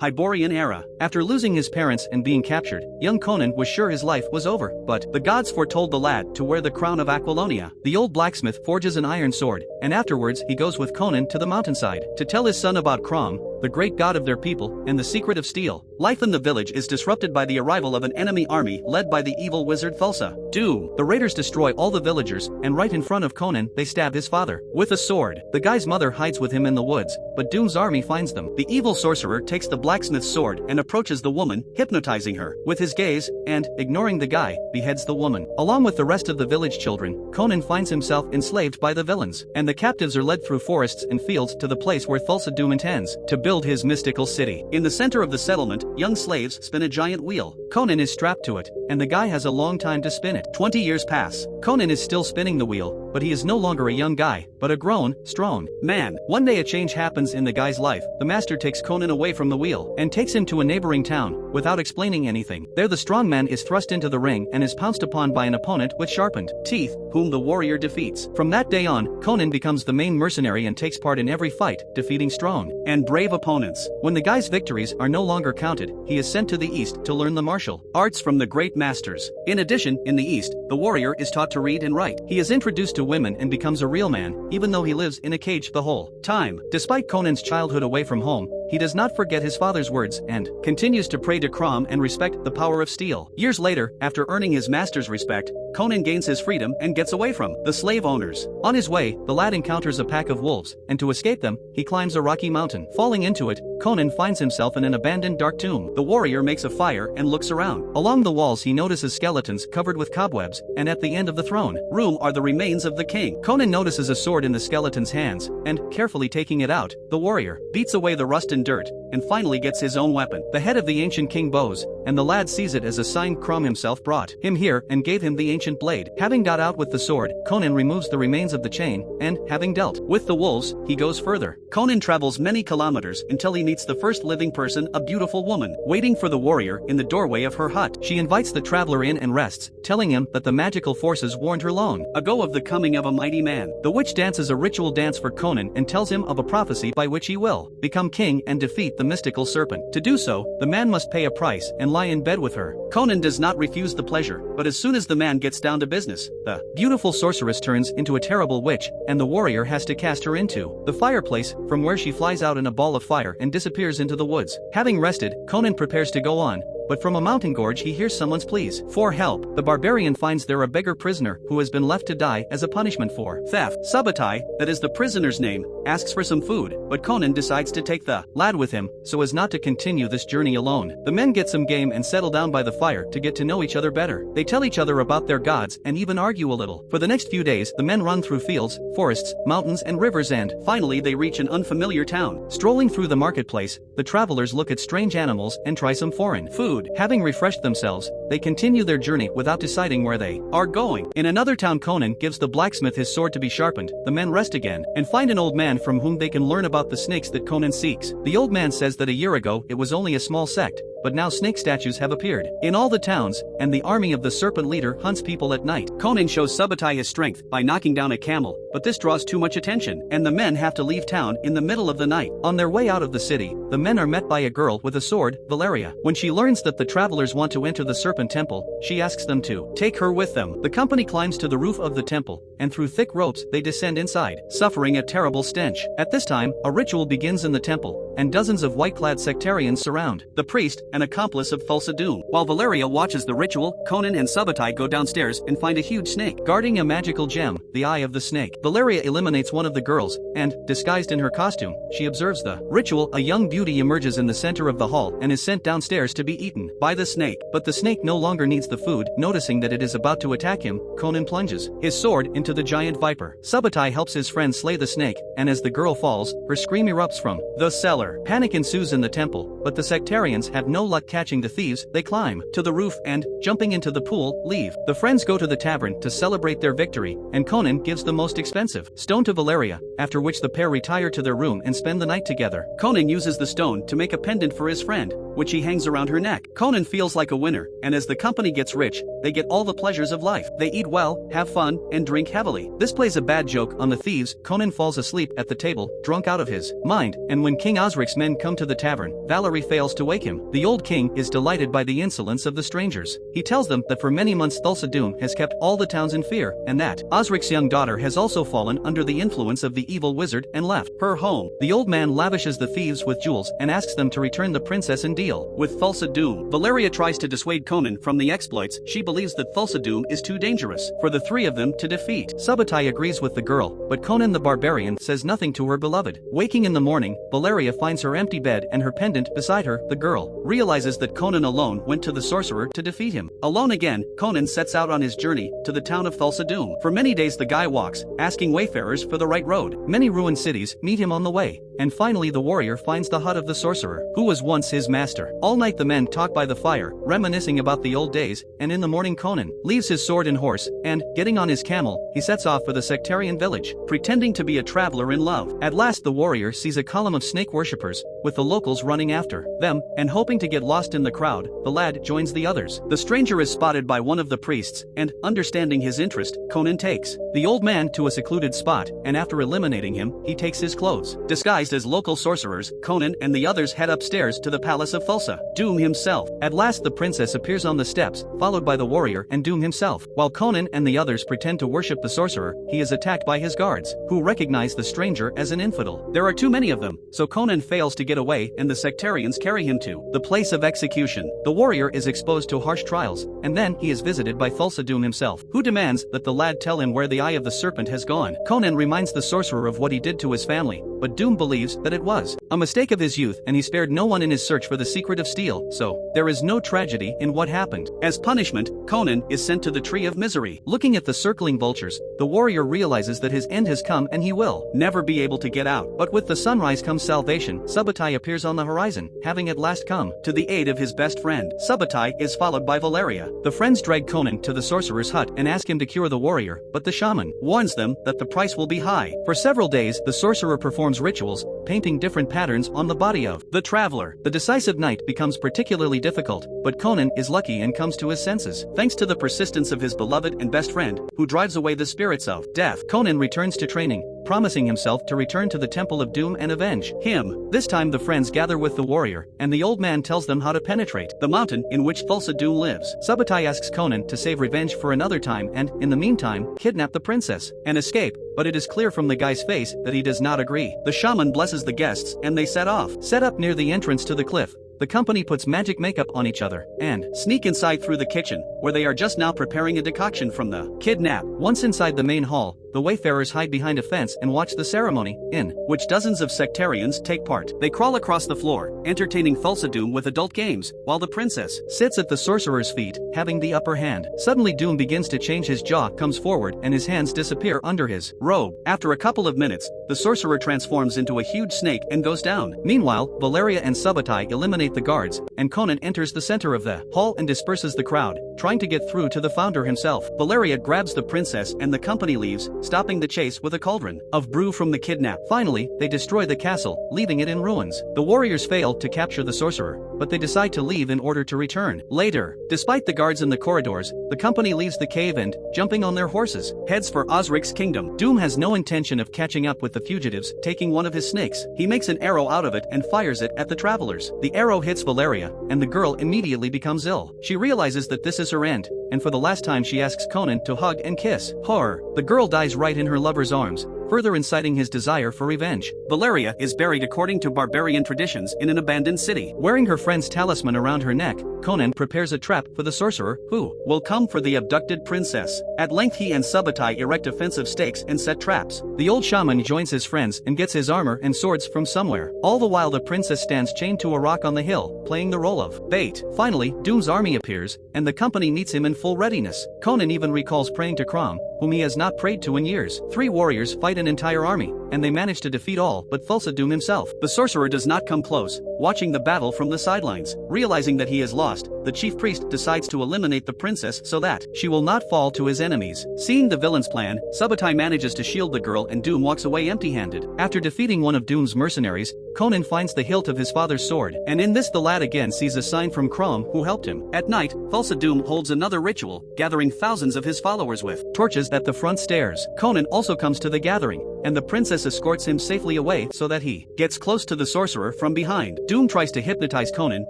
Hyborian era. After losing his parents and being captured, young Conan was sure his life was over, but the gods foretold the lad to wear the crown of Aquilonia. The old blacksmith forges an iron sword, and afterwards he goes with Conan to the mountainside to tell his son about Crom, the great god of their people, and the secret of steel. Life in the village is disrupted by the arrival of an enemy army led by the evil wizard Thulsa. Doom. The raiders destroy all the villagers, and right in front of Conan they stab his father with a sword. The guy's mother hides with him in the woods, but Doom's army finds them. The evil sorcerer takes the blacksmith's sword and approaches the woman, hypnotizing her with his gaze, and, ignoring the guy, beheads the woman. Along with the rest of the village children, Conan finds himself enslaved by the villains, and the captives are led through forests and fields to the place where Thulsa Doom intends to build his mystical city. In the center of the settlement, young slaves spin a giant wheel. Conan is strapped to it, and the guy has a long time to spin it. 20 years pass. Conan is still spinning the wheel, but he is no longer a young guy, but a grown, strong man. One day a change happens in the guy's life. The master takes Conan away from the wheel and takes him to a neighboring town, without explaining anything. There the strong man is thrust into the ring and is pounced upon by an opponent with sharpened teeth, whom the warrior defeats. From that day on, Conan becomes the main mercenary and takes part in every fight, defeating strong and brave opponents. When the guy's victories are no longer counted, he is sent to the east to learn the martial arts from the great masters. In addition, in the east, the warrior is taught to read and write. He is introduced to women and becomes a real man, even though he lives in a cage the whole time. Despite Conan's childhood away from home, he does not forget his father's words and continues to pray to Crom and respect the power of steel. Years later, after earning his master's respect, Conan gains his freedom and gets away from the slave owners. On his way, the lad encounters a pack of wolves, and to escape them, he climbs a rocky mountain. Falling into it, Conan finds himself in an abandoned dark tomb. The warrior makes a fire and looks around. Along the walls he notices skeletons covered with cobwebs, and at the end of the throne room are the remains of the king. Conan notices a sword in the skeleton's hands, and, carefully taking it out, the warrior beats away the rust and dirt, and finally gets his own weapon, the head of the ancient king bows, and the lad sees it as a sign Crom himself brought him here and gave him the ancient blade. Having got out with the sword, Conan removes the remains of the chain, and, having dealt with the wolves, he goes further. Conan travels many kilometers until he meets the first living person, a beautiful woman, waiting for the warrior in the doorway of her hut. She invites the traveler in and rests, telling him that the magical forces warned her long ago of the coming of a mighty man. The witch dances a ritual dance for Conan and tells him of a prophecy by which he will become king and defeat the mystical serpent. To do so, the man must pay a price and lie in bed with her. Conan does not refuse the pleasure, but as soon as the man gets down to business, the beautiful sorceress turns into a terrible witch, and the warrior has to cast her into the fireplace, from where she flies out in a ball of fire and disappears into the woods. Having rested, Conan prepares to go on, but from a mountain gorge he hears someone's pleas for help. The barbarian finds there a beggar prisoner who has been left to die as a punishment for theft. Subutai, that is the prisoner's name, asks for some food, but Conan decides to take the lad with him, so as not to continue this journey alone. The men get some game and settle down by the fire to get to know each other better. They tell each other about their gods and even argue a little. For the next few days, the men run through fields, forests, mountains and rivers, and finally they reach an unfamiliar town. Strolling through the marketplace, the travelers look at strange animals and try some foreign food. Having refreshed themselves, they continue their journey without deciding where they are going. In another town, Conan gives the blacksmith his sword to be sharpened. The men rest again and find an old man from whom they can learn about the snakes that Conan seeks. The old man says that a year ago it was only a small sect, but now snake statues have appeared in all the towns, and the army of the serpent leader hunts people at night. Conan shows Subutai his strength by knocking down a camel, but this draws too much attention, and the men have to leave town in the middle of the night. On their way out of the city, the men are met by a girl with a sword, Valeria. When she learns that the travelers want to enter the serpent temple, she asks them to take her with them. The company climbs to the roof of the temple, and through thick ropes they descend inside, suffering a terrible stench. At this time, a ritual begins in the temple, and dozens of white-clad sectarians surround the priest, an accomplice of Thulsa Doom. While Valeria watches the ritual, Conan and Subutai go downstairs and find a huge snake guarding a magical gem, the eye of the snake. Valeria eliminates one of the girls, and, disguised in her costume, she observes the ritual. A young beauty emerges in the center of the hall and is sent downstairs to be eaten by the snake. But the snake no longer needs the food. Noticing that it is about to attack him, Conan plunges his sword into the giant viper. Subutai helps his friend slay the snake, and as the girl falls, her scream erupts from the cellar. Panic ensues in the temple, but the sectarians have no luck catching the thieves. They climb to the roof and, jumping into the pool, leave. The friends go to the tavern to celebrate their victory, and Conan gives the most expensive stone to Valeria, after which the pair retire to their room and spend the night together. Conan uses the stone to make a pendant for his friend, which he hangs around her neck. Conan feels like a winner, and as the company gets rich, they get all the pleasures of life. They eat well, have fun, and drink heavily. This plays a bad joke on the thieves. Conan falls asleep at the table, drunk out of his mind, and when King Osric Osric's men come to the tavern, Valerie fails to wake him. The old king is delighted by the insolence of the strangers. He tells them that for many months Thulsa Doom has kept all the towns in fear, and that Osric's young daughter has also fallen under the influence of the evil wizard and left her home. The old man lavishes the thieves with jewels and asks them to return the princess and deal with Thulsa Doom. Valeria tries to dissuade Conan from the exploits. She believes that Thulsa Doom is too dangerous for the three of them to defeat. Subutai agrees with the girl, but Conan the barbarian says nothing to her beloved. Waking in the morning, Valeria finds her empty bed and her pendant beside her. The girl realizes that Conan alone went to the sorcerer to defeat him. Alone again, Conan sets out on his journey to the town of Thulsa Doom. For many days the guy walks, asking wayfarers for the right road. Many ruined cities meet him on the way, and finally the warrior finds the hut of the sorcerer, who was once his master. All night the men talk by the fire, reminiscing about the old days, and in the morning Conan leaves his sword and horse, and, getting on his camel, he sets off for the sectarian village, pretending to be a traveler in love. At last the warrior sees a column of snake worshippers, with the locals running after them, and hoping to get lost in the crowd, the lad joins the others. The stranger is spotted by one of the priests, and, understanding his interest, Conan takes the old man to a secluded spot, and after eliminating him, he takes his clothes. Disguised as local sorcerers, Conan and the others head upstairs to the palace of Thulsa Doom himself. At last the princess appears on the steps, followed by the warrior and Doom himself. While Conan and the others pretend to worship the sorcerer, he is attacked by his guards, who recognize the stranger as an infidel. There are too many of them, so Conan fails to get away and the sectarians carry him to the place of execution. The warrior is exposed to harsh trials, and then he is visited by Thulsa Doom himself, who demands that the lad tell him where the eye of the serpent has gone. Conan reminds the sorcerer of what he did to his family, but Doom believes that it was a mistake of his youth and he spared no one in his search for the secret of steel, so there is no tragedy in what happened. As punishment, Conan is sent to the Tree of Misery. Looking at the circling vultures, the warrior realizes that his end has come and he will never be able to get out. But with the sunrise comes salvation. Subutai appears on the horizon, having at last come to the aid of his best friend. Subutai is followed by Valeria. The friends drag Conan to the sorcerer's hut and ask him to cure the warrior, but the shaman warns them that the price will be high. For several days, the sorcerer performs rituals, painting different patterns on the body of the traveler. The decisive night becomes particularly difficult, but Conan is lucky and comes to his senses. Thanks to the persistence of his beloved and best friend, who drives away the spirits of death, Conan returns to training, promising himself to return to the Temple of Doom and avenge him. This time the friends gather with the warrior, and the old man tells them how to penetrate the mountain in which Thulsa Doom lives. Subutai asks Conan to save revenge for another time and, in the meantime, kidnap the princess and escape, but it is clear from the guy's face that he does not agree. The shaman blesses the guests and they set off. Set up near the entrance to the cliff, the company puts magic makeup on each other and sneak inside through the kitchen, where they are just now preparing a decoction from the kidnap. Once inside the main hall, the wayfarers hide behind a fence and watch the ceremony, in which dozens of sectarians take part. They crawl across the floor, entertaining Thulsa Doom with adult games, while the princess sits at the sorcerer's feet, having the upper hand. Suddenly Doom begins to change. His jaw comes forward and his hands disappear under his robe. After a couple of minutes, the sorcerer transforms into a huge snake and goes down. Meanwhile, Valeria and Subutai eliminate the guards, and Conan enters the center of the hall and disperses the crowd, trying to get through to the founder himself. Valeria grabs the princess and the company leaves, stopping the chase with a cauldron of brew from the kidnap. Finally, they destroy the castle, leaving it in ruins. The warriors fail to capture the sorcerer, but they decide to leave in order to return later. Despite the guards in the corridors, the company leaves the cave and, jumping on their horses, heads for Osric's kingdom. Doom has no intention of catching up with the fugitives, taking one of his snakes. He makes an arrow out of it and fires it at the travelers. The arrow hits Valeria, and the girl immediately becomes ill. She realizes that this is her end, and for the last time she asks Conan to hug and kiss her. The girl dies right in her lover's arms, further inciting his desire for revenge. Valeria is buried according to barbarian traditions in an abandoned city. Wearing her friend's talisman around her neck, Conan prepares a trap for the sorcerer, who will come for the abducted princess. At length he and Subutai erect offensive stakes and set traps. The old shaman joins his friends and gets his armor and swords from somewhere. All the while the princess stands chained to a rock on the hill, playing the role of bait. Finally, Doom's army appears, and the company meets him in full readiness. Conan even recalls praying to Crom, whom he has not prayed to in years. 3 warriors fight an entire army, and they manage to defeat all but Thulsa Doom himself. The sorcerer does not come close, watching the battle from the sidelines. Realizing that he is lost, the chief priest decides to eliminate the princess so that she will not fall to his enemies. Seeing the villain's plan, Subutai manages to shield the girl and Doom walks away empty-handed. After defeating one of Doom's mercenaries, Conan finds the hilt of his father's sword, and in this the lad again sees a sign from Crom, who helped him. At night, Thulsa Doom holds another ritual, gathering thousands of his followers with torches at the front stairs. Conan also comes to the gathering, and the princess escorts him safely away so that he gets close to the sorcerer from behind. Doom tries to hypnotize Conan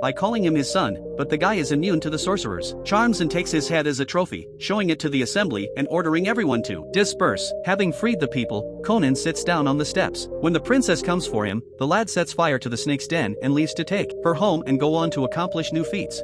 by calling him his son, but the guy is immune to the sorcerer's charms and takes his head as a trophy, showing it to the assembly and ordering everyone to disperse. Having freed the people, Conan sits down on the steps. When the princess comes for him, the lad sets fire to the snake's den and leaves to take her home and go on to accomplish new feats.